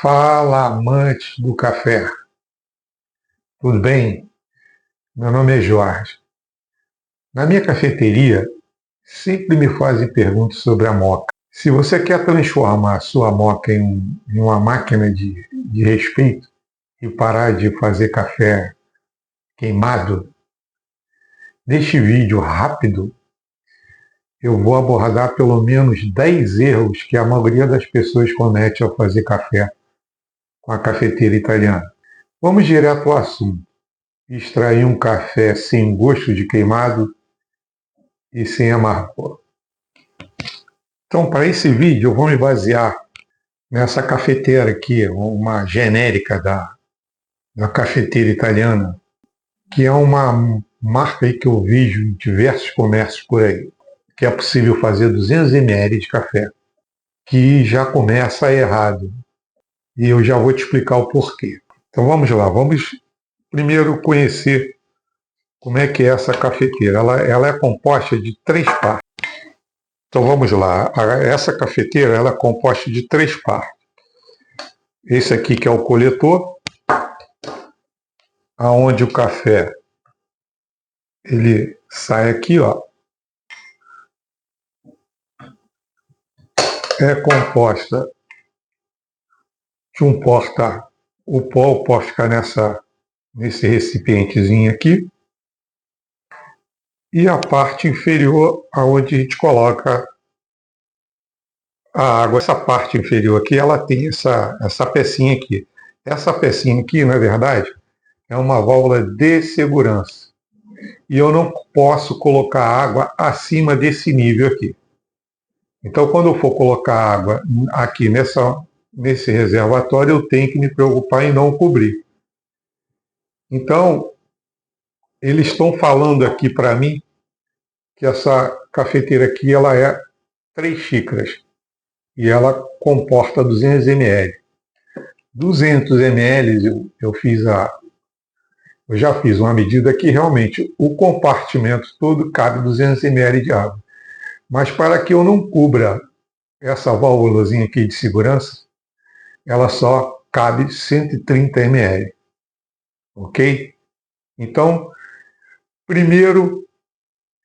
Fala, amantes do café. Tudo bem? Meu nome é Jorge. Na minha cafeteria, sempre me fazem perguntas sobre a moka. Se você quer transformar a sua moka em uma máquina de respeito e parar de fazer café queimado, neste vídeo rápido, eu vou abordar pelo menos 10 erros que a maioria das pessoas comete ao fazer café com a cafeteira italiana. Vamos direto ao assunto. Extrair um café sem gosto de queimado e sem amargor. Então, para esse vídeo, eu vou me basear nessa cafeteira aqui, uma genérica da cafeteira italiana, que é uma marca aí que eu vejo em diversos comércios por aí, que é possível fazer 200 ml de café, que já começa errado. E eu já vou te explicar o porquê. Então vamos lá, vamos primeiro conhecer como é que é essa cafeteira. Ela é composta de 3 partes. Então vamos lá, essa cafeteira ela é composta de 3 partes. Esse aqui que é o coletor, aonde o café ele sai aqui, ó. É composta de um porta, o pó pode ficar nesse recipientezinho aqui. E a parte inferior, aonde a gente coloca a água. Essa parte inferior aqui, ela tem essa pecinha aqui. Essa pecinha aqui, na verdade, é uma válvula de segurança. E eu não posso colocar água acima desse nível aqui. Então, quando eu for colocar água aqui nesse reservatório, eu tenho que me preocupar em não cobrir. Então, eles estão falando aqui para mim que essa cafeteira aqui ela é 3 xícaras e ela comporta 200 ml. 200 ml eu já fiz uma medida que realmente o compartimento todo cabe 200 ml de água. Mas para que eu não cubra essa válvulazinha aqui de segurança, ela só cabe 130 ml. Ok? Então, primeiro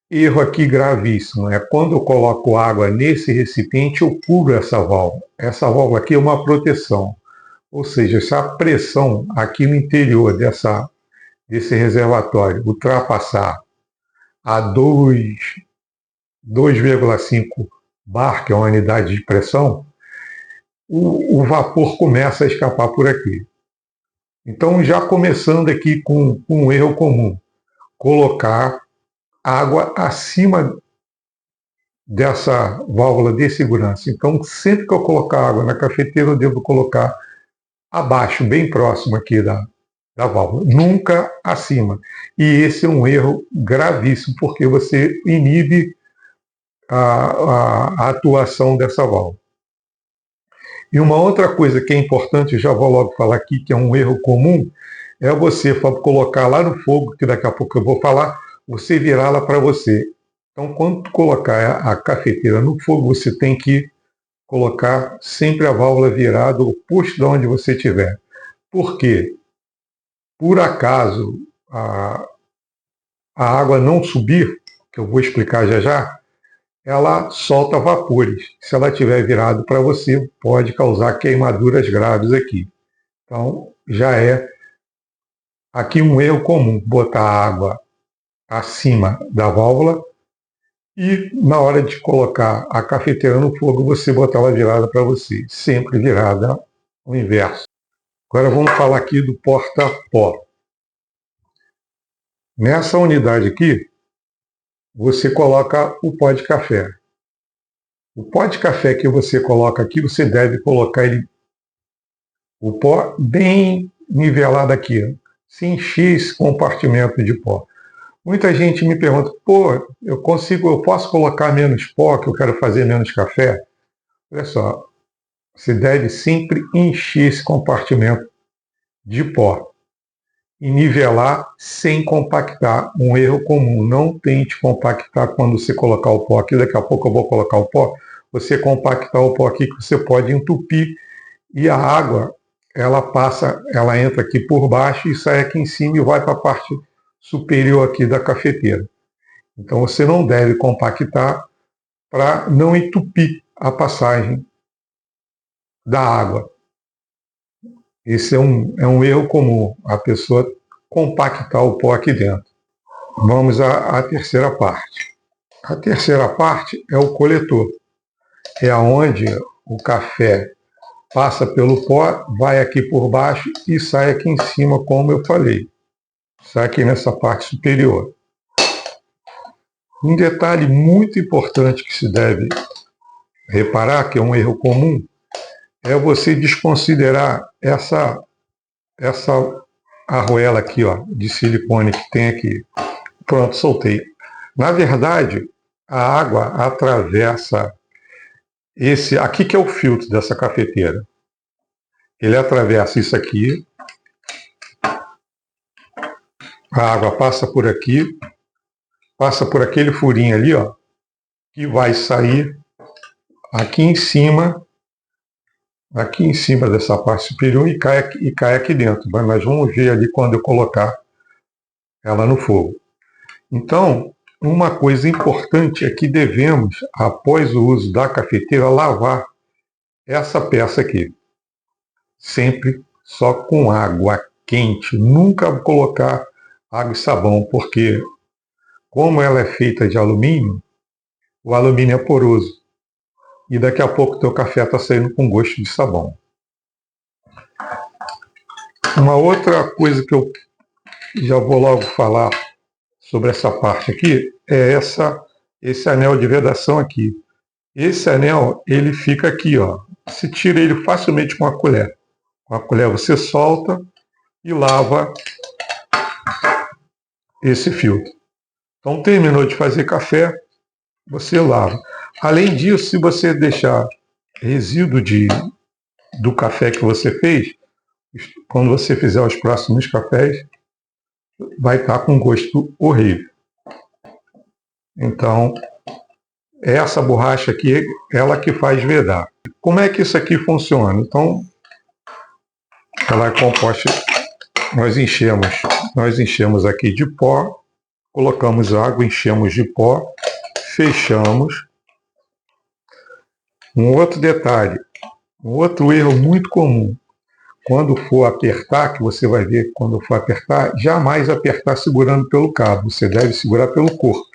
erro aqui gravíssimo é quando eu coloco água nesse recipiente, eu cubro essa válvula. Essa válvula aqui é uma proteção. Ou seja, se a pressão aqui no interior desse reservatório ultrapassar a 2,5 bar, que é uma unidade de pressão, o vapor começa a escapar por aqui. Então, já começando aqui com um erro comum, colocar água acima dessa válvula de segurança. Então, sempre que eu colocar água na cafeteira, eu devo colocar abaixo, bem próximo aqui da válvula, nunca acima. E esse é um erro gravíssimo, porque você inibe a atuação dessa válvula. E uma outra coisa que é importante, eu já vou logo falar aqui, que é um erro comum, é você colocar lá no fogo, que daqui a pouco eu vou falar, você virá-la para você. Então, quando tu colocar a cafeteira no fogo, você tem que colocar sempre a válvula virada, oposto de onde você estiver. Por quê? Por acaso a água não subir, que eu vou explicar já já, ela solta vapores. Se ela estiver virado para você, pode causar queimaduras graves aqui. Então, já é aqui um erro comum, botar a água acima da válvula e na hora de colocar a cafeteira no fogo, você botar ela virada para você, sempre virada ao inverso. Agora vamos falar aqui do porta-pó. Nessa unidade aqui, você coloca o pó de café. O pó de café que você coloca aqui, você deve colocar o pó bem nivelado aqui, se encher esse compartimento de pó. Muita gente me pergunta, pô, eu posso colocar menos pó, que eu quero fazer menos café? Olha só, você deve sempre encher esse compartimento de pó e nivelar sem compactar. Um erro comum, não tente compactar quando você colocar o pó aqui, daqui a pouco eu vou colocar o pó, você compactar o pó aqui que você pode entupir e a água ela entra aqui por baixo e sai aqui em cima e vai para a parte superior aqui da cafeteira. Então você não deve compactar para não entupir a passagem da água. Esse é um erro comum, a pessoa compactar o pó aqui dentro. Vamos à terceira parte. A terceira parte é o coletor. É onde o café passa pelo pó, vai aqui por baixo e sai aqui em cima, como eu falei. Sai aqui nessa parte superior. Um detalhe muito importante que se deve reparar, que é um erro comum, é você desconsiderar essa arruela aqui, ó, de silicone que tem aqui. Pronto, soltei. Na verdade, a água atravessa esse aqui, que é o filtro dessa cafeteira. Ele atravessa isso aqui, a água passa por aqui, passa por aquele furinho ali, ó, que vai sair aqui em cima dessa parte superior e cai aqui dentro. Mas nós vamos ver ali quando eu colocar ela no fogo. Então, uma coisa importante é que devemos, após o uso da cafeteira, lavar essa peça aqui. Sempre só com água quente. Nunca colocar água e sabão, porque como ela é feita de alumínio, o alumínio é poroso. E daqui a pouco o teu café está saindo com gosto de sabão. Uma outra coisa que eu já vou logo falar sobre essa parte aqui é esse anel de vedação aqui. Esse anel, ele fica aqui, ó. Você tira ele facilmente com a colher. Com a colher você solta e lava esse filtro. Então terminou de fazer café, você lava. Além disso, se você deixar resíduo do café que você fez, quando você fizer os próximos cafés, vai estar com gosto horrível. Então, essa borracha aqui, ela que faz vedar. Como é que isso aqui funciona? Então, ela é composta, nós enchemos aqui de pó, colocamos água, enchemos de pó, fechamos. Um outro detalhe, um outro erro muito comum, quando for apertar, que você vai ver quando for apertar, jamais apertar segurando pelo cabo, você deve segurar pelo corpo.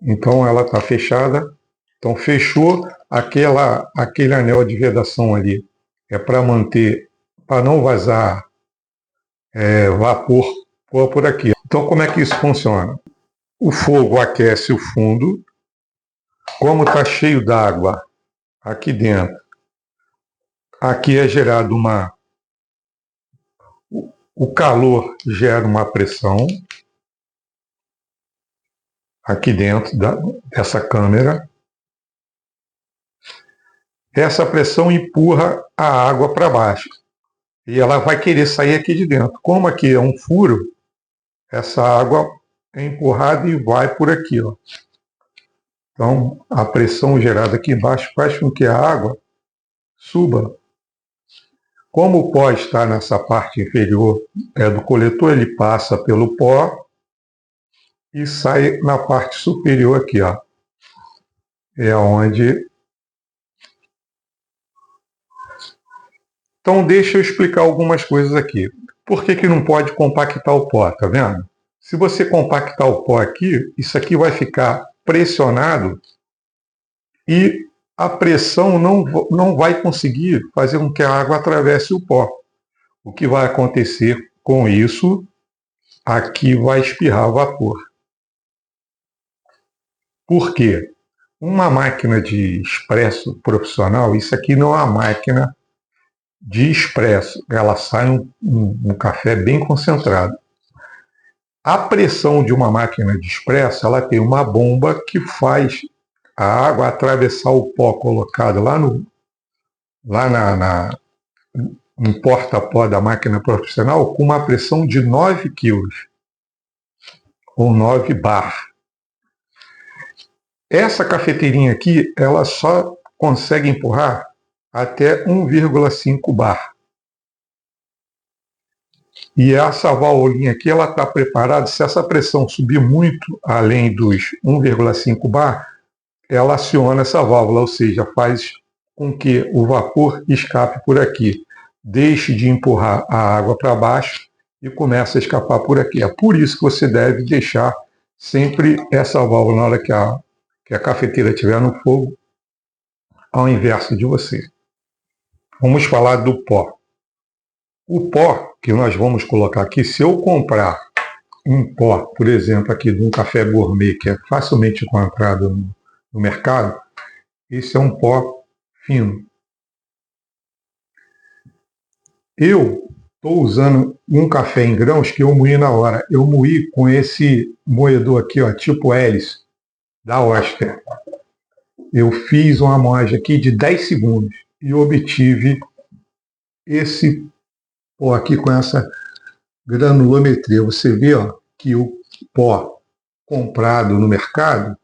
Então ela está fechada, então fechou aquele anel de vedação ali, é para manter, para não vazar vapor por aqui. Então como é que isso funciona? O fogo aquece o fundo, como está cheio d'água aqui dentro, aqui é gerado o calor gera uma pressão aqui dentro dessa câmera. Essa pressão empurra a água para baixo e ela vai querer sair aqui de dentro. Como aqui é um furo, essa água é empurrada e vai por aqui, ó. Então a pressão gerada aqui embaixo faz com que a água suba. Como o pó está nessa parte inferior do coletor, ele passa pelo pó e sai na parte superior aqui, ó. É onde... Então deixa eu explicar algumas coisas aqui. Por que não pode compactar o pó, tá vendo? Se você compactar o pó aqui, isso aqui vai ficar pressionado e a pressão não vai conseguir fazer com que a água atravesse o pó. O que vai acontecer com isso, aqui vai espirrar vapor. Por quê? Uma máquina de expresso profissional, isso aqui não é uma máquina de expresso, ela sai um café bem concentrado. A pressão de uma máquina de expresso, ela tem uma bomba que faz a água atravessar o pó colocado lá no porta-pó da máquina profissional com uma pressão de 9 kg ou 9 bar. Essa cafeteirinha aqui, ela só consegue empurrar até 1,5 bar. E essa válvula aqui, ela está preparada, se essa pressão subir muito além dos 1,5 bar, ela aciona essa válvula, ou seja, faz com que o vapor escape por aqui, deixe de empurrar a água para baixo e comece a escapar por aqui. É por isso que você deve deixar sempre essa válvula na hora que a cafeteira estiver no fogo, ao inverso de você. Vamos falar do pó. O pó que nós vamos colocar aqui, se eu comprar um pó, por exemplo, aqui de um café gourmet, que é facilmente encontrado no mercado, esse é um pó fino. Eu estou usando um café em grãos que eu moí na hora. Eu moí com esse moedor aqui, ó, tipo hélice, da Oster. Eu fiz uma moagem aqui de 10 segundos e obtive esse pó aqui com essa granulometria. Você vê, ó, que o pó comprado no mercado,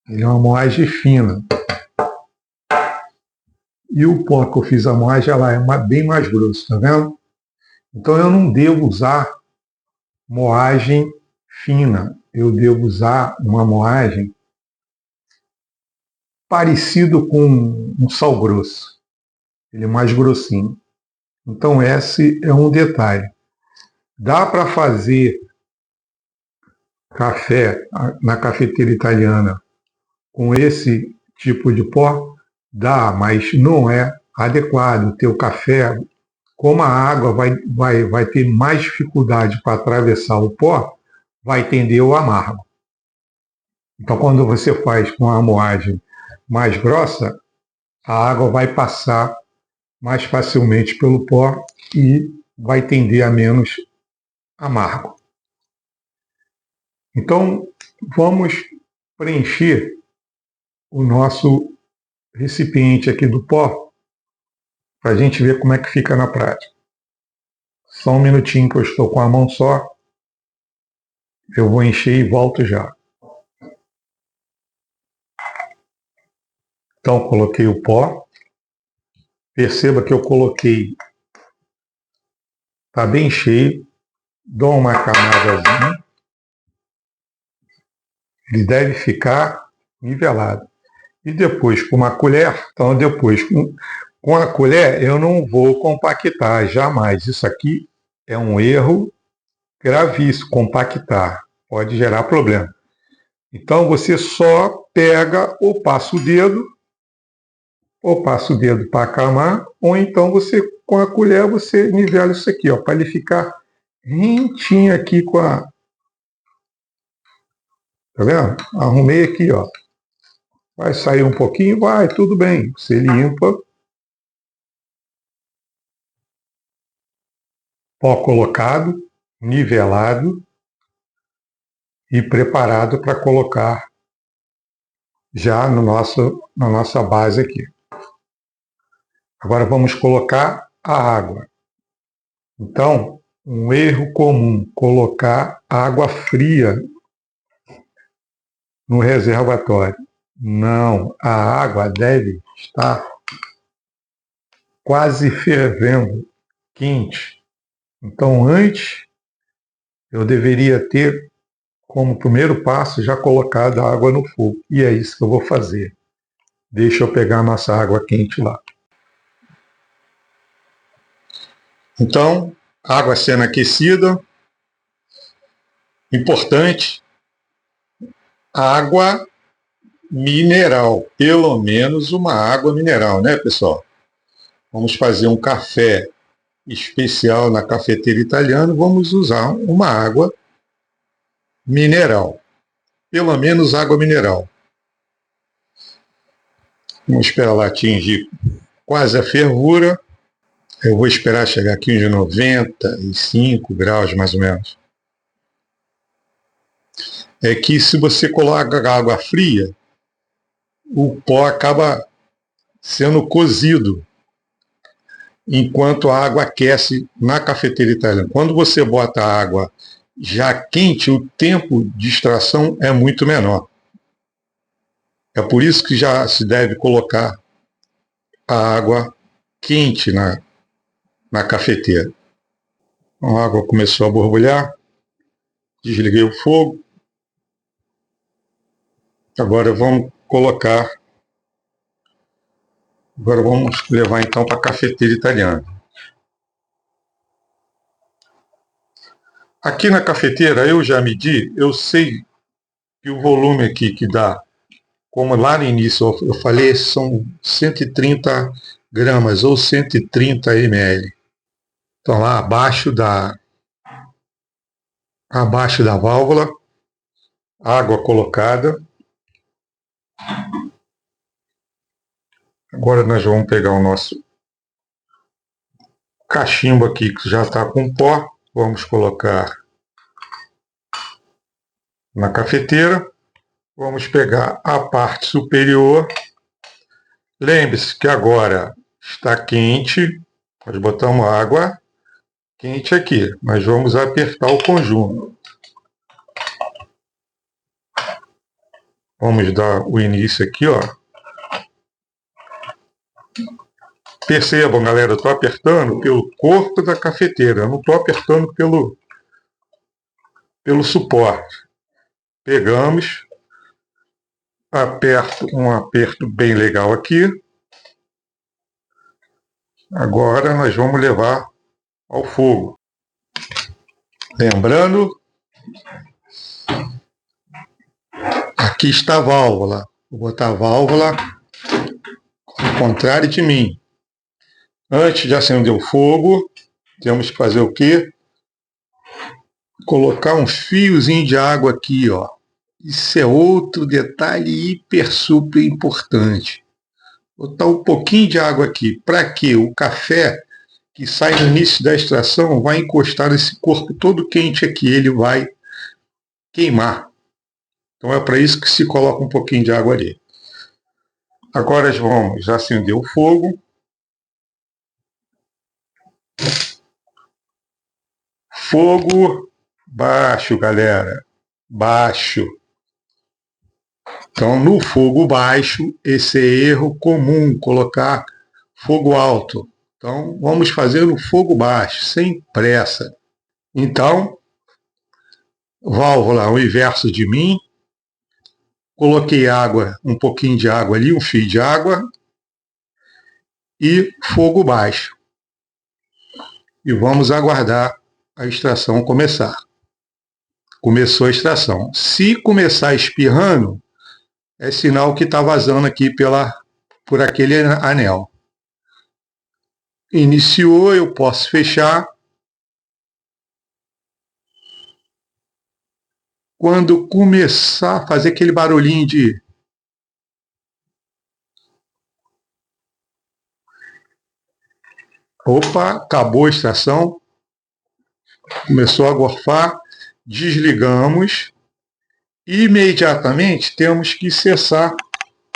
ele é uma moagem fina. E o pó que eu fiz a moagem, ela é bem mais grosso, tá vendo? Então eu não devo usar moagem fina. Eu devo usar uma moagem parecido com um sal grosso. Ele é mais grossinho. Então esse é um detalhe. Dá para fazer café na cafeteira italiana com esse tipo de pó? Dá, mas não é adequado. O teu café, como a água vai ter mais dificuldade para atravessar o pó, vai tender ao amargo. Então, quando você faz com a moagem mais grossa, a água vai passar mais facilmente pelo pó e vai tender a menos amargo. Então, vamos preencher o nosso recipiente aqui do pó para a gente ver como é que fica na prática. Só um minutinho que eu estou com a mão só. Eu vou encher e volto já. Então, coloquei o pó. Perceba que eu coloquei, está bem cheio. Dou uma camadazinha. Ele deve ficar nivelado. E depois com uma colher, então depois com a colher eu não vou compactar, jamais. Isso aqui é um erro gravíssimo, compactar. Pode gerar problema. Então você só pega ou passa o dedo para acalmar, ou então você, com a colher, você nivela isso aqui, ó, para ele ficar rentinho aqui com a... Tá vendo? Arrumei aqui, ó. Vai sair um pouquinho? Vai, tudo bem. Você limpa. Pó colocado, nivelado e preparado para colocar já no na nossa base aqui. Agora vamos colocar a água. Então, um erro comum, colocar água fria no reservatório. Não, a água deve estar quase fervendo, quente. Então, antes, eu deveria ter, como primeiro passo, já colocado a água no fogo. E é isso que eu vou fazer. Deixa eu pegar a nossa água quente lá. Então, água sendo aquecida. Importante, água mineral. Pelo menos uma água mineral, né, pessoal? Vamos fazer um café especial na cafeteira italiana, vamos usar uma água mineral. Pelo menos água mineral. Vamos esperar ela atingir quase a fervura. Eu vou esperar chegar aqui uns 95 graus, mais ou menos. É que se você coloca água fria, o pó acaba sendo cozido, enquanto a água aquece na cafeteira italiana. Quando você bota a água já quente, o tempo de extração é muito menor. É por isso que já se deve colocar a água quente na cafeteira. A água começou a borbulhar. Desliguei o fogo. Agora vamos levar então para a cafeteira italiana. Aqui na cafeteira eu já medi, eu sei que o volume aqui que dá, como lá no início eu falei, são 130 gramas ou 130 ml. Então lá abaixo da válvula, água colocada. Agora nós vamos pegar o nosso cachimbo aqui que já está com pó. Vamos colocar na cafeteira. Vamos pegar a parte superior. Lembre-se que agora está quente. Nós botamos água quente aqui. Nós vamos apertar o conjunto. Vamos dar o início aqui, ó. Percebam, galera, eu estou apertando pelo corpo da cafeteira. Eu não estou apertando pelo suporte. Pegamos. Aperto um aperto bem legal aqui. Agora nós vamos levar ao fogo. Lembrando, aqui está a válvula. Vou botar a válvula ao contrário de mim. Antes de acender o fogo, temos que fazer o quê? Colocar um fiozinho de água aqui, ó. Isso é outro detalhe hiper super importante. Botar um pouquinho de água aqui. Para quê? O café que sai no início da extração vai encostar nesse corpo todo quente aqui. Ele vai queimar. Então é para isso que se coloca um pouquinho de água ali. Agora vamos acender o fogo. Fogo baixo, galera. Baixo. Então, no fogo baixo, esse é erro comum, colocar fogo alto. Então, vamos fazer no fogo baixo, sem pressa. Então, válvula ao inverso de mim. Coloquei água, um pouquinho de água ali, um fio de água. E fogo baixo. E vamos aguardar a extração começar. Começou a extração. Se começar espirrando, é sinal que está vazando aqui por aquele anel. Iniciou, eu posso fechar. Quando começar a fazer aquele barulhinho de opa, acabou a extração, começou a gorfar, desligamos. Imediatamente temos que cessar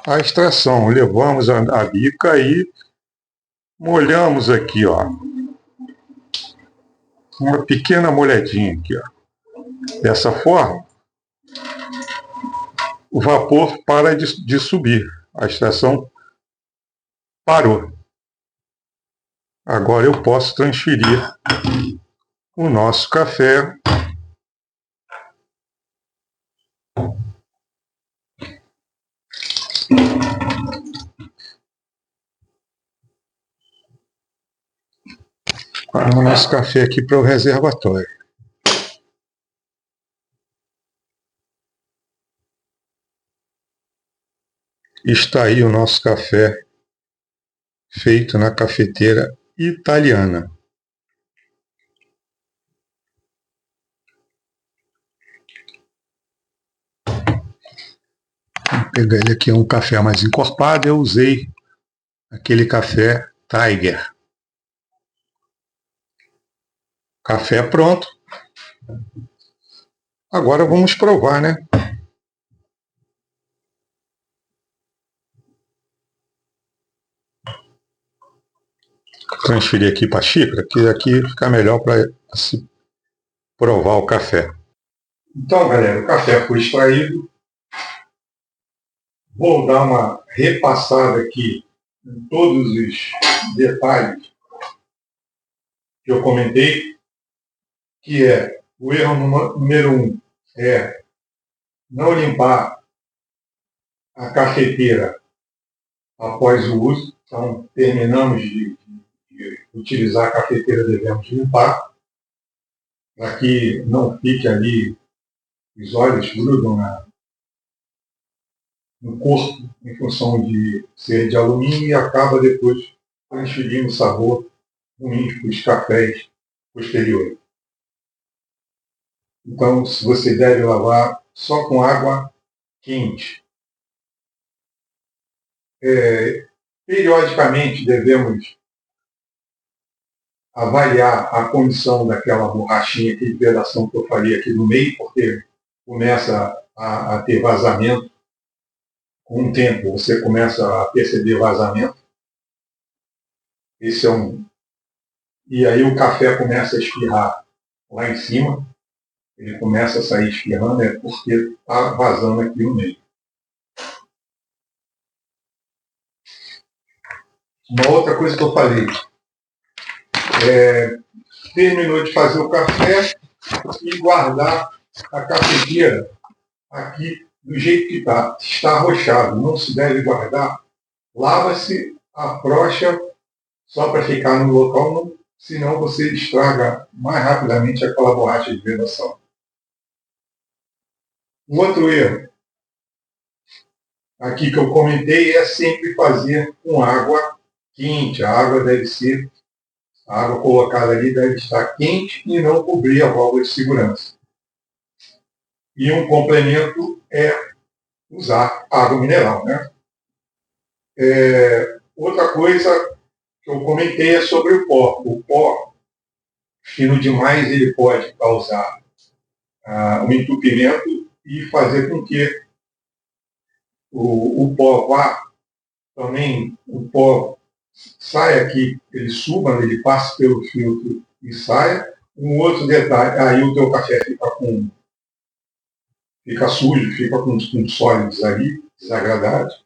a extração. Levamos a bica e molhamos aqui, ó. Uma pequena molhadinha aqui, ó. Dessa forma, o vapor para de subir. A extração parou. Agora eu posso transferir o nosso café para o nosso café aqui para o reservatório. Está aí o nosso café feito na cafeteira italiana. Vou pegar ele aqui, é um café mais encorpado. Eu usei aquele café Tiger. Café pronto. Agora vamos provar, né? Transferir aqui para a xícara, que aqui fica melhor para se provar o café. Então, galera, o café foi extraído. Vou dar uma repassada aqui em todos os detalhes que eu comentei. que é o erro número 1, é não limpar a cafeteira após o uso. Então, terminamos de utilizar a cafeteira, devemos limpar, para que não fique ali, os óleos grudam no corpo, em função de ser de alumínio, e acaba depois transferindo o sabor ruim para os cafés posteriores. Então, você deve lavar só com água quente. Periodicamente devemos avaliar a condição daquela borrachinha, aquele pedação que eu falei aqui no meio, porque começa a ter vazamento. Com o tempo, você começa a perceber vazamento. Esse é um. E aí o café começa a espirrar lá em cima. Ele começa a sair espirrando, é porque está vazando aqui no meio. Uma outra coisa que eu falei, terminou de fazer o café e guardar a cafeteira aqui do jeito que está. Está arrochado, não se deve guardar. Lava-se, afrouxa só para ficar no local, senão você estraga mais rapidamente aquela borracha de vedação. Um outro erro aqui que eu comentei é sempre fazer com água quente. A água a água colocada ali deve estar quente e não cobrir a válvula de segurança. E um complemento é usar água mineral, né? Outra coisa que eu comentei é sobre o pó. O pó, fino demais, ele pode causar um entupimento e fazer com que o pó vá também, o pó saia aqui, ele suba, ele passa pelo filtro e saia. Um outro detalhe, aí o teu café fica sujo, fica com sólidos ali, desagradáveis.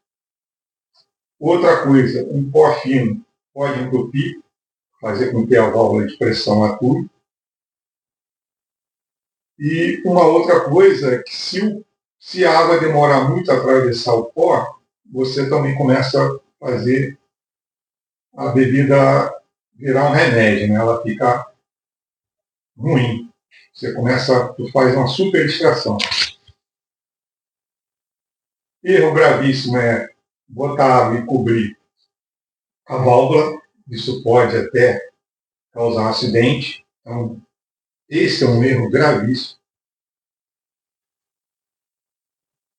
Outra coisa, um pó fino pode entupir, fazer com que a válvula de pressão atue. E uma outra coisa é que se a água demorar muito a atravessar o pó, você também começa a fazer a bebida virar um remédio, né? Ela fica ruim. Tu faz uma super extração. Erro gravíssimo é botar água e cobrir a válvula. Isso pode até causar um acidente. Então, esse é um erro gravíssimo.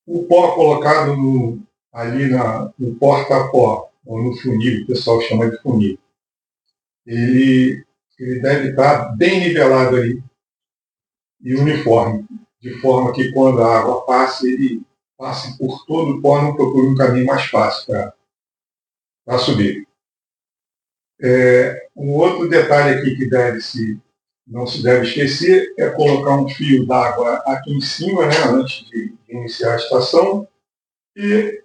O pó colocado ali no porta-pó, ou no funil, o pessoal chama de funil, ele deve estar bem nivelado ali e uniforme, de forma que quando a água passe, ele passe por todo o pó, não procure um caminho mais fácil para subir. Um outro detalhe aqui que não se deve esquecer é colocar um fio d'água aqui em cima, né, antes de iniciar a estação, e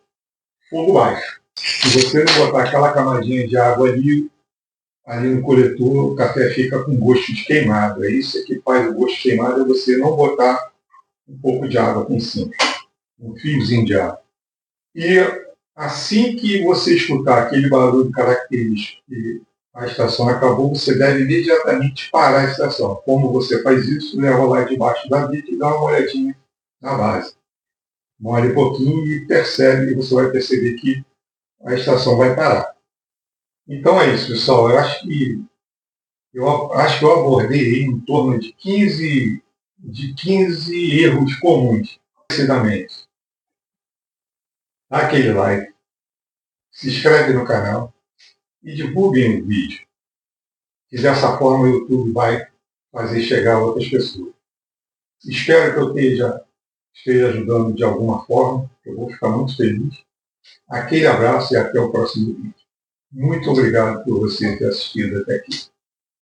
fogo baixo. Se você não botar aquela camadinha de água ali no coletor, o café fica com gosto de queimado. É isso que faz o gosto de queimado, é você não botar um pouco de água aqui em cima, um fiozinho de água. E assim que você escutar aquele barulho característico que a estação acabou, você deve imediatamente parar a estação. Como você faz isso? Leva lá debaixo da bica e dá uma olhadinha na base. Molha um pouquinho e você vai perceber que a estação vai parar. Então é isso, pessoal. Eu acho que eu abordei em torno de 15 erros comuns, precisamente. Dá aquele like, se inscreve no canal e divulguem o vídeo. E dessa forma o YouTube vai fazer chegar a outras pessoas. Espero que eu esteja ajudando de alguma forma. Eu vou ficar muito feliz. Aquele abraço e até o próximo vídeo. Muito obrigado por você ter assistido até aqui.